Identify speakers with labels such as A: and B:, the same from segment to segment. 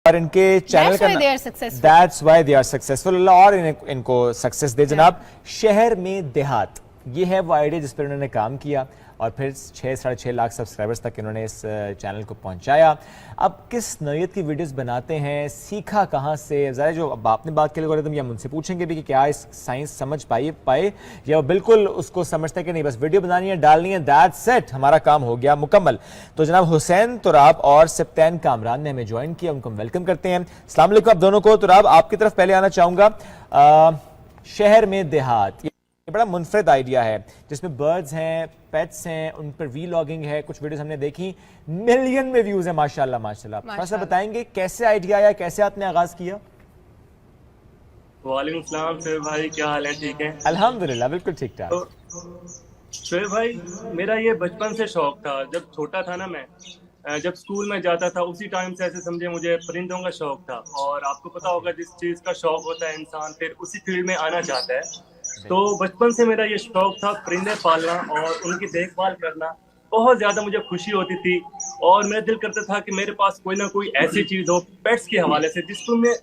A: और इनके चैनल का that's why they are successful और इनको सक्सेस दे जनाब। शहर में देहात, ये है वो आइडिया जिस पर उन्होंने काम किया और फिर 6-6.5 लाख सब्सक्राइबर्स तक इन्होंने इस चैनल को पहुंचाया। अब किस नौयत की वीडियोस बनाते हैं, सीखा कहाँ से? ज़रा जो अब आपने बात के एल्गोरिथम, या मुझसे पूछेंगे भी कि क्या इस साइंस समझ पाए या वो बिल्कुल उसको समझते हैं कि नहीं बस वीडियो बनानी है, डालनी है, दैट्स इट, हमारा काम हो गया मुकम्मल। तो जनाब हुसैन तुराब और सप्तैन कामरान ने हमें ज्वाइन किया, उनको वेलकम करते हैं। अस्सलाम वालेकुम आप दोनों को। तुराब, आपकी तरफ पहले आना चाहूँगा। शहर में देहात, ये बड़ा मुनफरिद आइडिया है जिसमें बर्ड्स हैं, पेट्स हैं, उन पर वीलॉगिंग है। कुछ वीडियोस हमने देखी, मिलियन में व्यूज है माशाल्लाह माशाल्लाह। थोड़ा सा बताएंगे कैसे आइडिया आया, कैसे आपने आगाज किया?
B: वालेकुम सलाम शोएब भाई, क्या हाल है? ठीक है
A: अल्हम्दुलिल्लाह, बिल्कुल ठीक ठाक।
B: तो शोएब भाई, मेरा ये बचपन से शौक था। जब छोटा था ना, मैं जब स्कूल में जाता था उसी टाइम से ऐसे समझे मुझे परिंदों का शौक था। और आपको पता होगा जिस चीज का शौक होता है इंसान फिर उसी फील्ड में आना चाहता है। तो बचपन से मेरा ये शौक था परिंदे पालना और उनकी देखभाल करना। बहुत ज्यादा मुझे खुशी होती थी और मेरा दिल करता था कि मेरे पास कोई ना कोई ऐसी चीज हो पेट्स के हवाले से जिसको मैं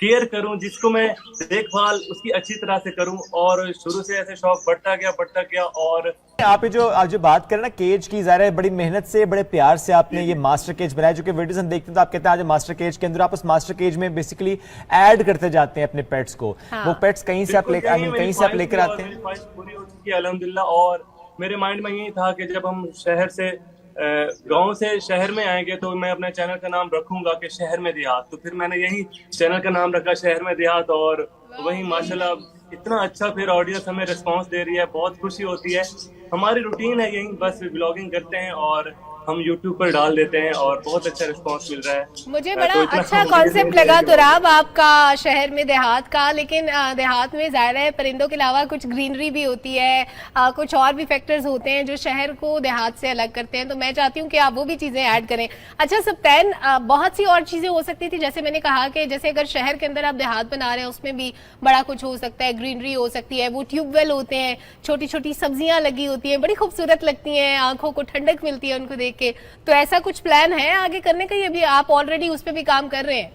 B: केयर करूं, जिसको मैं देखभाल उसकी अच्छी तरह से करूं। और शुरू से ऐसे शौक बढ़ता गया। और
A: आप जो बात करें ना केज की, ज़ाहिर है बड़ी मेहनत से, बड़े प्यार से आपने ये मास्टर केज बनाया। जो कि वीडियोस हम देखते हैं तो आप कहते हैं आज मास्टर केज के अंदर, आप उस मास्टर केज में बेसिकली ऐड करते जाते हैं अपने पेट्स को। हाँ। वो पेट्स कहीं से आप लेकर आते हैं?
B: पूरी हो चुकी है अल्हम्दुलिल्लाह। और मेरे माइंड में यही था कि जब हम शहर से गांव से शहर में आएंगे तो मैं अपने चैनल का नाम रखूंगा कि शहर में देहात। तो फिर मैंने यही चैनल का नाम रखा, शहर में देहात। और वही माशाल्लाह इतना अच्छा फिर ऑडियंस हमें रिस्पांस दे रही है, बहुत खुशी होती है। हमारी रूटीन है यही, बस ब्लॉगिंग करते हैं और हम YouTube पर डाल देते हैं और बहुत अच्छा रिस्पांस मिल रहा है।
C: मुझे बड़ा अच्छा कॉन्सेप्ट लगा तुराब आपका शहर में देहात का। लेकिन देहात में ज़ाहिर है परिंदों के अलावा कुछ ग्रीनरी भी होती है, कुछ और भी फैक्टर्स होते हैं जो शहर को देहात से अलग करते हैं। तो मैं चाहती हूँ कि आप वो भी चीज़ें ऐड करें। अच्छा सप्तैन, बहुत सी और चीज़ें हो सकती थी, जैसे मैंने कहा कि जैसे अगर शहर के अंदर आप देहात बना रहे हैं उसमें भी बड़ा कुछ हो सकता है, ग्रीनरी हो सकती है, वो ट्यूबवेल होते हैं, छोटी छोटी सब्जियां लगी होती हैं, बड़ी खूबसूरत लगती हैं, आंखों को ठंडक मिलती है उनको देख के। तो ऐसा कुछ प्लान है आगे करने का, ये भी आप ऑलरेडी उस पे भी काम कर रहे हैं?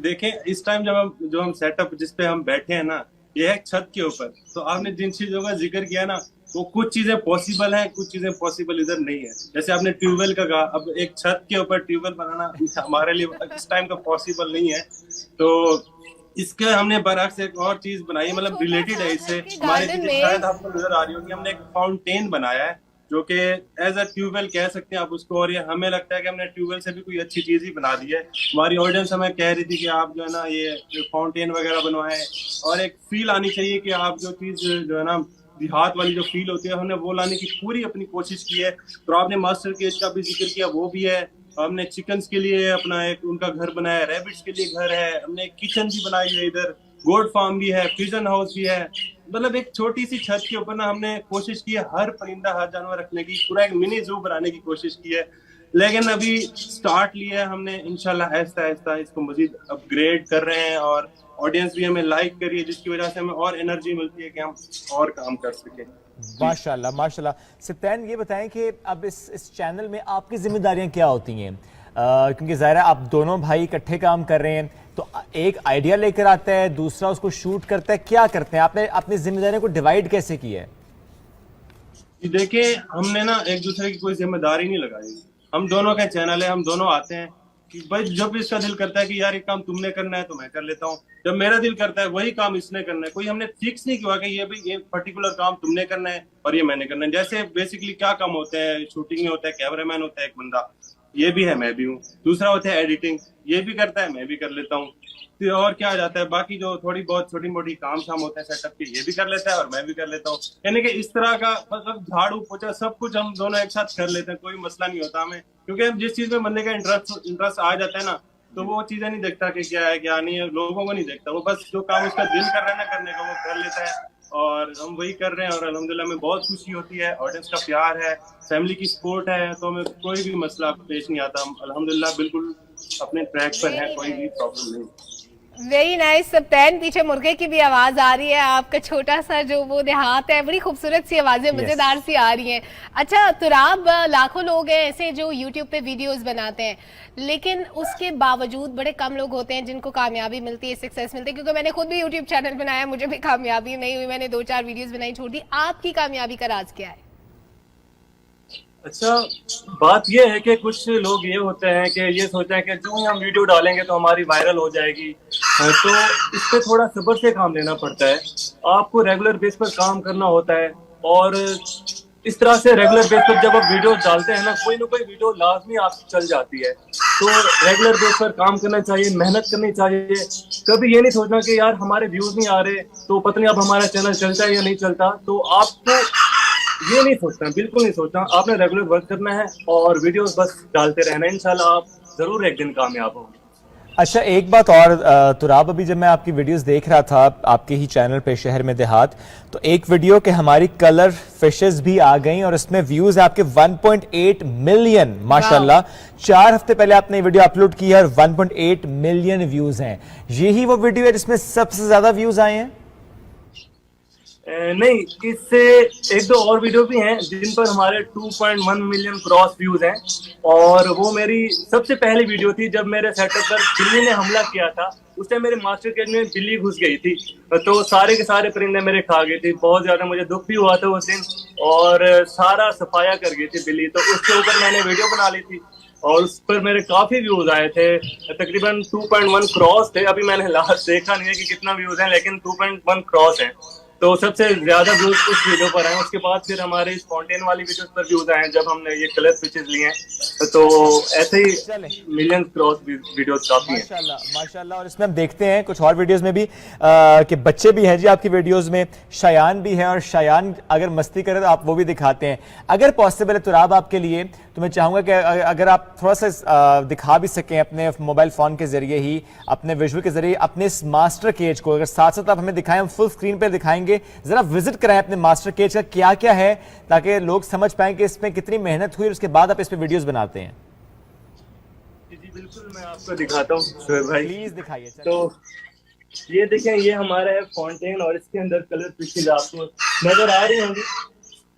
B: देखें, इस टाइम जो हम सेटअप जिस पे हम बैठे हैं ना, ये है छत के ऊपर। तो आपने जिन चीजों का जिक्र किया ना, वो कुछ चीजें पॉसिबल हैं, कुछ चीजें पॉसिबल इधर नहीं है। जैसे आपने ट्यूबवेल का कहा, अब एक छत के ऊपर ट्यूबवेल बनाना हमारे लिए इस टाइम का पॉसिबल नहीं है। तो इसके हमने बरअक्स एक और चीज बनाई, मतलब रिलेटेड है इससे। हमारे शायद आपको नजर आ रही होगी, हमने एक फाउंटेन बनाया है जो कि एज अ ट्यूबवेल कह सकते हैं आप उसको। और ये हमें लगता है कि हमने ट्यूबवेल से भी कोई अच्छी चीज ही बना दी है। हमारी ऑडियंस हमें कह रही थी कि आप जो है ना ये फाउंटेन वगैरह बनवाएं, और एक फील आनी चाहिए कि आप जो चीज जो है ना देहात वाली जो फील होती है, हमने वो लाने की पूरी अपनी कोशिश की है। तो आपने मास्टर केज का भी जिक्र किया, वो भी है। हमने चिकन्स के लिए अपना एक उनका घर बनाया, रैबिट्स के लिए घर है, हमने एक किचन भी बनाई है, इधर गोट फार्म भी है, पिजन हाउस भी है। मतलब एक छोटी सी छत के ऊपर ना हमने कोशिश की है हर परिंदा हर जानवर रखने की, पूरा एक मिनी जू बनाने की कोशिश की है। लेकिन अभी स्टार्ट लिया है हमने, इंशाल्लाह आहिस्ता आहिस्ता इसको मजीद अपग्रेड कर रहे हैं। और ऑडियंस भी हमें लाइक कर रही है, जिसकी वजह से हमें और एनर्जी मिलती है कि हम और काम कर सकें।
A: माशाल्लाह माशाल्लाह। सप्तैन, ये बताएं कि अब इस चैनल में आपकी जिम्मेदारियां क्या होती हैं? क्योंकि ज़ाहिर है आप दोनों भाई इकट्ठे काम कर रहे हैं, तो एक आइडिया लेकर आता है, दूसरा उसको शूट करता है, क्या करते हैं? आपने अपनी जिम्मेदारियों को डिवाइड कैसे किया है?
B: देखिए, हमने ना एक दूसरे की कोई जिम्मेदारी नहीं लगाई। हम दोनों का चैनल है, हम दोनों आते हैं कि भाई जब इसका दिल करता है कि यार एक काम तुमने करना है तो मैं कर लेता हूँ, जब मेरा दिल करता है वही काम इसने करना है। कोई हमने फिक्स नहीं किया कि ये भाई ये पर्टिकुलर काम तुमने करना है और ये मैंने करना है। जैसे बेसिकली क्या काम होते हैं, शूटिंग में होता है कैमरामैन होता है एक बंदा, ये भी है, मैं भी हूँ। दूसरा होता है एडिटिंग, ये भी करता है, मैं भी कर लेता हूँ। फिर और क्या आ जाता है, बाकी जो थोड़ी बहुत छोटी मोटी काम शाम होते हैं सेटअप के, ये भी कर लेता है और मैं भी कर लेता हूँ। यानी कि इस तरह का मतलब झाड़ू पोछा सब कुछ हम दोनों एक साथ कर लेते हैं, कोई मसला नहीं होता हमें। क्योंकि हम जिस चीज में बंदे का इंटरेस्ट आ जाता है ना, तो वो चीजें नहीं देखता कि क्या है क्या नहीं है, लोगों को नहीं देखता। वो बस जो काम उसका दिल कर रहा है ना करने का, वो कर लेता है। और हम वही कर रहे हैं और अल्हम्दुलिल्लाह में बहुत खुशी होती है, ऑडियंस का प्यार है, फैमिली की सपोर्ट है, तो हमें कोई भी मसला पेश नहीं आता। हम अल्हम्दुलिल्लाह बिल्कुल अपने ट्रैक पर हैं, कोई भी प्रॉब्लम नहीं।
C: Very nice. सप्तान, पीछे मुर्गे की भी आवाज आ रही है, आपका छोटा सा जो वो देहात है, बड़ी खूबसूरत सी आवाजें मजेदार सी आ रही हैं। अच्छा तुराब, लाखों लोग हैं ऐसे जो यूट्यूब पे वीडियोस बनाते हैं, लेकिन उसके बावजूद बड़े कम लोग होते हैं जिनको कामयाबी मिलती है, सक्सेस मिलती है। क्योंकि मैंने खुद भी यूट्यूब चैनल बनाया, मुझे भी कामयाबी नहीं हुई, मैंने 2-4 वीडियोस बनाई, छोड़ दी। आपकी कामयाबी का राज क्या है?
D: अच्छा, बात ये है कि कुछ लोग ये होते हैं कि ये सोचते हैं कि जो ही हम वीडियो डालेंगे तो हमारी वायरल हो जाएगी, तो इस पे थोड़ा सब्र से काम लेना पड़ता है। आपको रेगुलर बेस पर काम करना होता है, और इस तरह से रेगुलर बेस पर जब आप वीडियो डालते हैं ना कोई वीडियो लाजमी आपकी चल जाती है। तो रेगुलर बेस पर काम करना चाहिए, मेहनत करनी चाहिए। कभी ये नहीं सोचना कि यार हमारे व्यूज नहीं आ रहे तो पता नहीं अब हमारा चैनल चलता है या नहीं चलता। तो आपको ये नहीं सोचना, बिल्कुल नहीं सोचना। आपने रेगुलर वर्क करना है और वीडियोस बस डालते रहना है, इंशाल्लाह आप जरूर एक दिन कामयाब होंगे।
A: अच्छा एक बात और तुराब, अभी जब मैं आपकी वीडियोस देख रहा था आपके ही चैनल पे शहर में देहात, तो एक वीडियो के हमारी कलर फिशेस भी आ गई और इसमें व्यूज है आपके 1.8 मिलियन माशाल्लाह। 4 हफ्ते पहले आपने ये वीडियो अपलोड की है और 1.8 मिलियन व्यूज हैं। यही वो वीडियो है जिसमें सबसे ज्यादा व्यूज आए हैं?
D: नहीं, इससे 1-2 और वीडियो भी हैं जिन पर हमारे 2.1 मिलियन क्रॉस व्यूज हैं। और वो मेरी सबसे पहली वीडियो थी जब मेरे सेटअप पर बिल्ली ने हमला किया था। उस टाइम मेरे मास्टर केज में बिल्ली घुस गई थी, तो सारे के सारे परिंदे मेरे खा गई थी। बहुत ज्यादा मुझे दुख भी हुआ था उस दिन, और सारा सफाया कर गई थी बिल्ली। तो उसके ऊपर मैंने वीडियो बना ली थी और उस पर मेरे काफी व्यूज आए थे, तकरीबन 2.1 क्रॉस थे। अभी मैंने लास्ट देखा नहीं है कि कितना व्यूज है, लेकिन 2.1 क्रॉस है। तो सबसे ज्यादा व्यूज उस वीडियो पर आए। उसके बाद फिर हमारे स्पॉन्टेन वाली वीडियोस पर व्यूज आए जब हमने ये कलर पिक्चर्स लिए हैं। तो ऐसे ही मिलियन क्रॉस वीडियोस काफी हैं
A: माशाल्लाह माशाल्लाह। और इसमें हम देखते हैं कुछ और वीडियोस में भी कि बच्चे भी हैं जी आपकी वीडियोस में, शयान भी है, और शयान अगर मस्ती करे तो आप वो भी दिखाते हैं। अगर पॉसिबल है तुराब आपके लिए, तो मैं चाहूंगा कि अगर आप थोड़ा सा दिखा भी सकें अपने मोबाइल फोन के जरिए ही, अपने विजुअल के जरिए अपने इस मास्टर केज को, अगर साथ साथ आप हमें दिखाएं, हम फुल स्क्रीन पर दिखाएंगे, जरा विजिट कराएं अपने मास्टर केज का क्या क्या है, ताकि लोग समझ पाएं कि इसमें कितनी मेहनत हुई और उसके बाद आप इस पे वीडियोस बनाते हैं।
D: जी बिल्कुल, मैं आपको दिखाता हूँ शोएब भाई,
A: प्लीज दिखाइए।
D: तो ये देखें, ये हमारा है फाउंटेन और इसके अंदर कलर पिक्चर्स आपको नजर आ रही होंगी।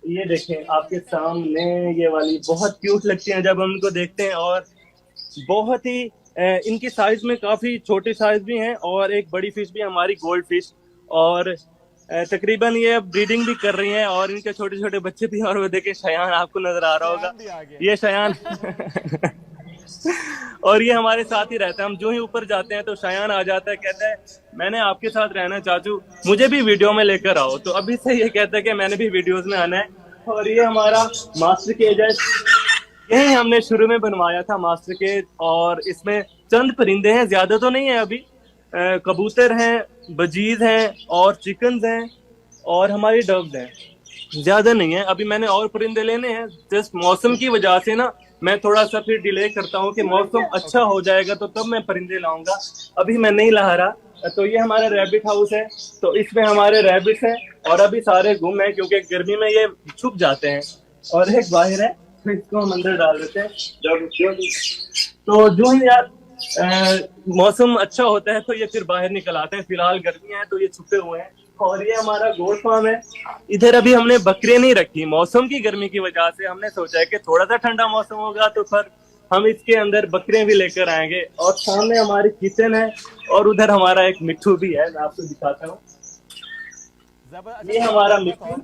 D: ये देखें आपके सामने, ये वाली बहुत क्यूट लगती हैं जब हम उनको देखते हैं, और बहुत ही इनकी साइज में काफी छोटे साइज भी हैं, और एक बड़ी फिश भी है हमारी गोल्ड फिश, और तकरीबन ये ब्रीडिंग भी कर रही हैं, और इनके छोटे छोटे बच्चे भी हैं। और वो देखें शयान आपको नजर आ रहा होगा, ये शयान और ये हमारे साथ ही रहता है। हम जो ही ऊपर जाते हैं तो शयान आ जाता है, कहता है मैंने आपके साथ रहना चाचू, मुझे भी वीडियो में लेकर आओ। तो अभी से ये कहता है कि मैंने भी वीडियोस में आना है। और ये हमारा मास्टर केज है, यही हमने शुरू में बनवाया था मास्टर केज, और इसमें चंद परिंदे हैं, ज्यादा तो नहीं है अभी। कबूतर हैं, बजीज हैं, और चिकन्स हैं, और हमारी डव्स हैं, ज्यादा नहीं है अभी। मैंने और परिंदे लेने हैं, जस्ट मौसम की वजह से ना मैं थोड़ा सा फिर डिले करता हूँ कि मौसम अच्छा हो जाएगा तो तब मैं परिंदे लाऊंगा, अभी मैं नहीं ला रहा। तो ये हमारा रैबिट हाउस है, तो इसमें हमारे रैबिट्स हैं, और अभी सारे गुम हैं क्योंकि गर्मी में ये छुप जाते हैं। और एक बाहर है, तो इसको हम अंदर डाल देते हैं तो जो ही यार मौसम अच्छा होता है तो ये फिर बाहर निकल आते हैं। फिलहाल गर्मी है तो ये छुपे हुए हैं। और ये हमारा गोट फार्म है। इधर अभी हमने बकरियां नहीं रखी, मौसम की गर्मी की वजह से हमने सोचा है कि थोड़ा सा ठंडा मौसम होगा तो फिर हम इसके अंदर बकरियां भी लेकर आएंगे। और सामने हमारी किचन है, और उधर हमारा एक मिट्ठू भी है, मैं आपको दिखाता हूँ। ये हमारा मिट्ठू,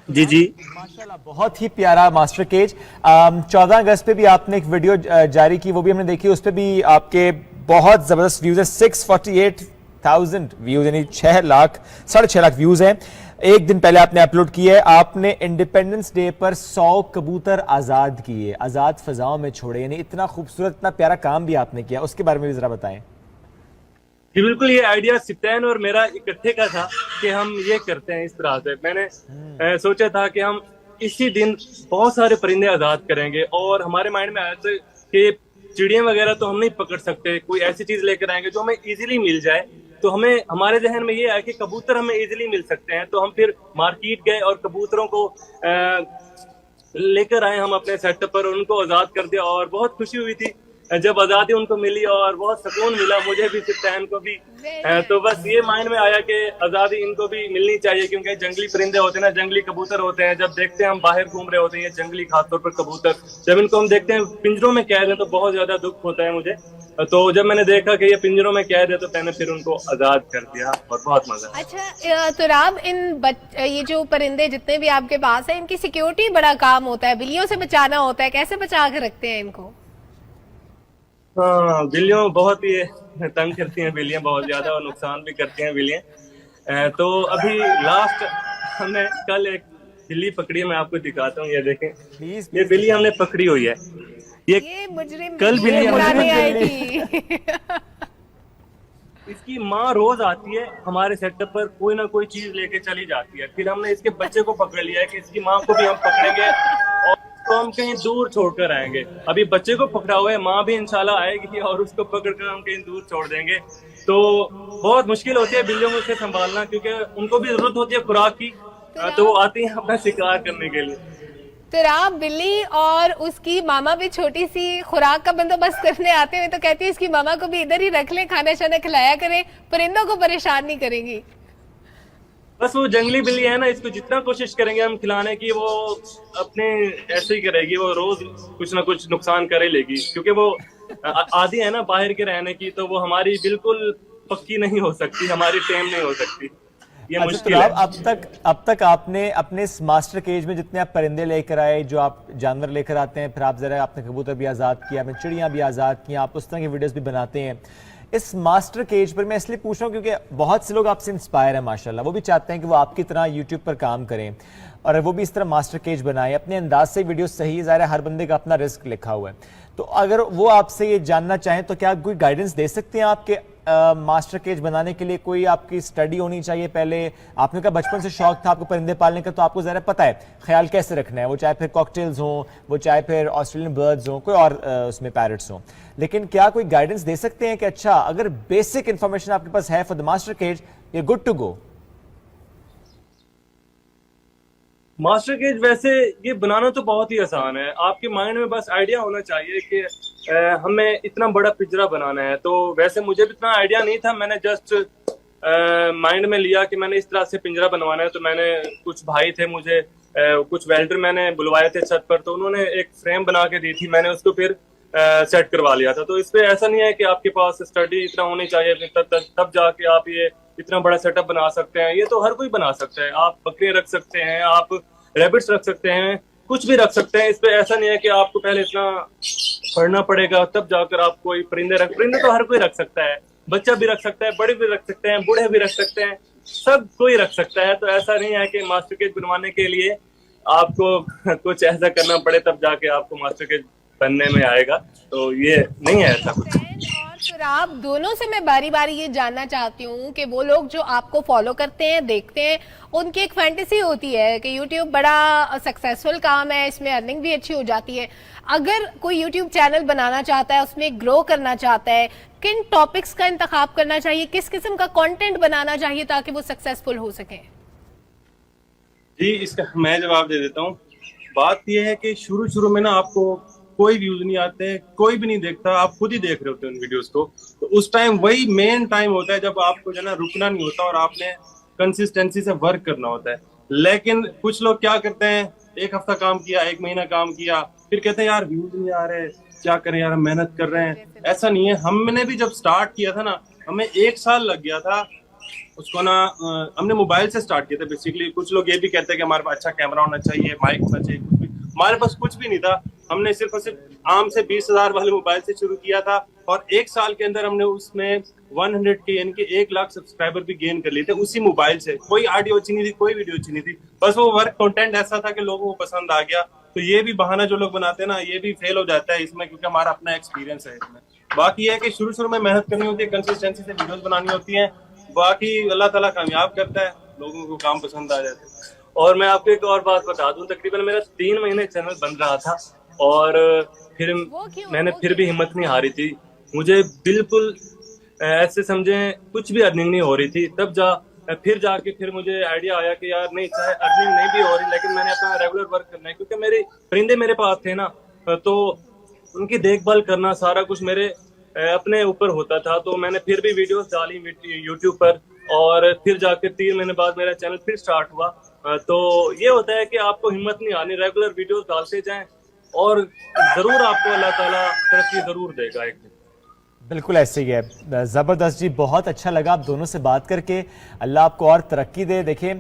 D: जी जी
A: माशाल्लाह, बहुत ही प्यारा मास्टर केज। 14 अगस्त पे भी आपने एक वीडियो जारी की, वो भी हमने देखी, उस पे भी आपके बहुत जबरदस्त व्यूज है। 648,000 व्यूज, यानी 6 लाख 6.5 लाख व्यूज हैं। एक दिन पहले आपने अपलोड किया है, आपने इंडिपेंडेंस डे पर 100 कबूतर आजाद किए, आजाद फिजाओं में छोड़े, यानी इतना खूबसूरत, इतना प्यारा काम भी आपने किया, उसके बारे में भी जरा बताएं।
D: जी बिल्कुल, ये आइडिया सिप्तान और मेरा इकट्ठे का था कि हम ये करते हैं इस तरह से। मैंने सोचा था कि हम इसी दिन बहुत सारे परिंदे आजाद करेंगे, और हमारे माइंड में आया था कि चिड़िया वगैरह तो हम नहीं पकड़ सकते, कोई ऐसी चीज लेकर आएंगे जो हमें इजीली मिल जाए। तो हमें, हमारे जहन में ये आया कि कबूतर हमें इजीली मिल सकते हैं। तो हम फिर मार्केट गए और कबूतरों को लेकर आए हम अपने सेटअप पर, उनको आजाद कर दिया, और बहुत खुशी हुई थी जब आजादी उनको मिली और बहुत सुकून मिला, मुझे भी, सिप्तान को भी। तो बस ये माइंड में आया कि आजादी इनको भी मिलनी चाहिए, क्योंकि जंगली परिंदे होते हैं ना, जंगली कबूतर होते हैं, जब देखते हैं हम बाहर घूम रहे होते हैं जंगली, खासतौर पर कबूतर, जब इनको हम देखते हैं पिंजरों में कैद है तो बहुत ज्यादा दुख होता है मुझे। तो जब मैंने देखा कि ये पिंजरों में कैद है तो मैंने फिर उनको आजाद कर दिया और बहुत मजा।
C: अच्छा तुराब, ये जो परिंदे जितने भी आपके पास है, इनकी सिक्योरिटी बड़ा काम होता है, बिल्लियों से बचाना होता है, कैसे बचा के रखते हैं इनको?
D: हाँ, बिल्लियों बहुत ही तंग करती हैं बिल्लियां बहुत ज्यादा, और नुकसान भी करती हैं बिल्लियां। तो अभी लास्ट हमने कल एक बिल्ली पकड़ी है, मैं आपको दिखाता हूँ, ये देखें, ये बिल्ली हमने पकड़ी हुई है।
C: ये मुजरिम
D: कल बिल्ली
C: बुलाने आई थी।
D: इसकी माँ रोज आती है हमारे सेटअप पर, कोई ना कोई चीज लेके चली जाती है। फिर हमने इसके बच्चे को पकड़ लिया है कि इसकी माँ को भी हम पकड़ेंगे और उसको हम कहीं दूर छोड़कर आएंगे। अभी बच्चे को पकड़ा हुआ है, माँ भी इंशाल्लाह आएगी और उसको पकड़कर हम कहीं दूर छोड़ देंगे। तो बहुत मुश्किल होती है बिल्लियों को से संभालना, क्योंकि उनको भी जरूरत होती है खुराक की, तो वो आती है अपना शिकार करने के लिए।
C: तुराब, बिल्ली और उसकी मामा भी छोटी सी खुराक का बंदोबस्त करने आते हुए तो कहती है इसकी मामा को भी इधर ही रख ले, खाना शाना खिलाया करें, परिंदों को परेशान नहीं करेंगी।
D: बस वो जंगली बिल्ली है ना, इसको जितना कोशिश करेंगे हम खिलाने की, वो अपने ऐसे ही करेगी, वो रोज कुछ ना कुछ नुकसान कर ही लेगी, क्योंकि वो आदी है ना बाहर के रहने की, तो वो हमारी बिल्कुल पक्की नहीं हो सकती, हमारी टेम नहीं हो सकती। ये मुश्किल है।
A: अब तक आपने अपने इस मास्टर केज में जितने आप परिंदे लेकर आए, जो आप जानवर लेकर आते हैं, फिर आप जरा आपने कबूतर भी आज़ाद किया, आपने चिड़ियाँ भी आज़ाद की, आप उस तरह की वीडियोस भी बनाते हैं। इस मास्टर केज पर मैं इसलिए पूछ रहा हूँ क्योंकि बहुत से लोग आपसे इंस्पायर हैं माशाल्लाह, वो भी चाहते हैं कि वो आपकी तरह यूट्यूब पर काम करें और वो भी इस तरह मास्टर केज बनाए, अपने अंदाज से वीडियो सही, ज़ाहिर है हर बंदे का अपना रिस्क लिखा हुआ है। तो अगर वो आपसे ये जानना चाहें तो क्या कोई गाइडेंस दे सकते हैं आपके मास्टर केज बनाने के लिए? कोई आपकी स्टडी होनी चाहिए पहले? आपने कहा बचपन से शौक था आपको परिंदे पालने का, तो आपको ज़रा पता है ख्याल कैसे रखना है, वो चाहे फिर कॉकटेल्स हों, वो चाहे फिर ऑस्ट्रेलियन बर्ड्स हों, कोई और उसमें पैरट्स हों। लेकिन क्या कोई गाइडेंस दे सकते हैं कि अच्छा अगर बेसिक इंफॉर्मेशन आपके पास है फॉर द मास्टर केज, ये good to go?
D: Master cage वैसे ये बनाना तो बहुत ही आसान है, आपके माइंड में बस आइडिया होना चाहिए कि हमें इतना बड़ा पिंजरा बनाना है। तो वैसे मुझे भी इतना आइडिया नहीं था, मैंने जस्ट माइंड में लिया कि मैंने इस तरह से पिंजरा बनवाना है। तो मैंने कुछ भाई थे, मुझे कुछ वेल्डर मैंने बुलवाए थे छत पर, तो उन्होंने एक फ्रेम बना के दी थी, मैंने उसको फिर सेट करवा लिया था। तो इस पे ऐसा नहीं है कि आपके पास स्टडी इतना होनी चाहिए तब जाके आप ये इतना बड़ा सेटअप बना सकते हैं। ये तो हर कोई बना सकता है, आप बकरियां रख सकते हैं, आप रैबिट्स रख सकते हैं, कुछ भी रख सकते हैं। इस पे ऐसा नहीं है कि आपको पहले इतना पढ़ना पड़ेगा तब जाकर आप कोई परिंदे तो हर कोई रख सकता है, बच्चा भी रख सकता है, बड़े भी रख सकते हैं, बूढ़े भी रख सकते हैं, सब कोई रख सकता है। तो ऐसा नहीं है कि मास्टर केज बनवाने के लिए आपको कुछ ऐसा करना पड़े तब जाके आपको मास्टर केज बनने में आएगा, तो ये नहीं है ऐसा कुछ।
C: और आप दोनों से मैं बारी बारी ये जानना चाहती हूँ कि वो लोग जो आपको फॉलो करते हैं, देखते हैं, उनकी एक फैंटेसी होती है कि यूट्यूब बड़ा सक्सेसफुल काम है, इसमें अर्निंग भी अच्छी हो जाती है। अगर कोई यूट्यूब चैनल बनाना चाहता है, उसमें ग्रो करना चाहता है, किन टॉपिक्स का इंतखाब करना चाहिए, किस किस्म का कंटेंट बनाना चाहिए ताकि वो सक्सेसफुल हो सके?
B: जी, इसका मैं जवाब दे देता हूँ। बात यह है कि शुरू में ना आपको कोई व्यूज नहीं आते, कोई भी नहीं देखता, आप खुद ही देख रहे होते हैं उन वीडियोस को। तो उस टाइम वही मेन टाइम होता है जब आपको जो है ना रुकना नहीं होता और आपने कंसिस्टेंसी से वर्क करना होता है। लेकिन कुछ लोग क्या करते हैं, एक हफ्ता काम किया, एक महीना काम किया, फिर कहते हैं यार व्यूज नहीं आ रहे, क्या करें यार, मेहनत कर रहे हैं। ऐसा नहीं है, हमने भी जब स्टार्ट किया था ना, हमें 1 साल लग गया था उसको ना। हमने मोबाइल से स्टार्ट किया था बेसिकली। कुछ लोग ये भी कहते हैं कि हमारे पास अच्छा कैमरा होना चाहिए, माइक होना चाहिए, कुछ भी, हमारे पास कुछ भी नहीं था। हमने सिर्फ और सिर्फ आम से 20,000 वाले मोबाइल से शुरू किया था और 1 साल के अंदर हमने उसमें 100K यानी कि 1 लाख सब्सक्राइबर भी गेन कर लिए थे उसी मोबाइल से। कोई ऑडियो अच्छी नहीं थी, कोई वीडियो अच्छी नहीं थी, बस वो वर्क कंटेंट ऐसा था कि लोगों को पसंद आ गया। तो ये भी बहाना जो लोग बनाते हैं ना, ये भी फेल हो जाता है इसमें, क्योंकि हमारा अपना एक्सपीरियंस है इसमें। बाकी है कि शुरू में मेहनत करनी होती है, कंसिस्टेंसी से वीडियोस बनानी होती है, बाकी अल्लाह ताला कामयाब करता है, लोगों को काम पसंद आ जाता है।
D: और मैं आपको एक और बात बता दूं, तकरीबन मेरा 3 महीने चैनल बन रहा था और फिर मैंने फिर भी हिम्मत नहीं हारी थी। मुझे बिल्कुल ऐसे समझे कुछ भी अर्निंग नहीं हो रही थी। तब फिर जाके मुझे आइडिया आया कि यार नहीं, चाहे अर्निंग नहीं भी हो रही लेकिन मैंने अपना रेगुलर वर्क करना है, क्योंकि मेरे परिंदे मेरे पास थे ना। तो उनकी देखभाल करना सारा कुछ मेरे अपने ऊपर होता था। तो मैंने फिर भी वीडियोस डाली यूट्यूब पर, और फिर जाकर 3 महीने बाद मेरा चैनल फिर स्टार्ट हुआ। तो ये होता है कि आपको हिम्मत नहीं आनी, रेगुलर वीडियोस डालते जाएं और जरूर आपको अल्लाह ताला तरक्की जरूर देगा एक दिन।
A: बिल्कुल ऐसे ही है। ज़बरदस्त जी, बहुत अच्छा लगा आप दोनों से बात करके। अल्लाह आपको और तरक्की दे। देखिए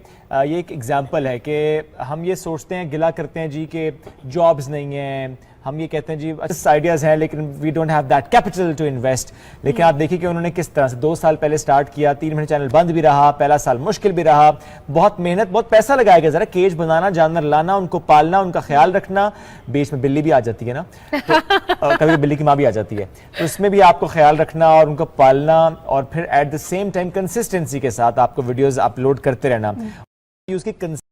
A: ये एक एग्जांपल है कि हम ये सोचते हैं, गिला करते हैं जी कि जॉब्स नहीं हैं, हम ये कहते हैं जी अच्छे आइडियाज़ हैं लेकिन we don't have that capital to invest. लेकिन आप देखिए कि उन्होंने किस तरह से 2 साल पहले स्टार्ट किया, 3 महीने चैनल बंद भी रहा, पहला साल मुश्किल भी रहा, बहुत मेहनत, बहुत पैसा लगाया गया। ज़रा केज बनाना, जानवर लाना, उनको पालना, उनका ख्याल रखना, बीच में बिल्ली भी आ जाती है ना, तो कभी बिल्ली की माँ भी आ जाती है, तो उसमें भी आपको ख्याल रखना और उनको पालना, और फिर at the same time consistency के साथ आपको वीडियोज़ अपलोड करते रहना। उसकी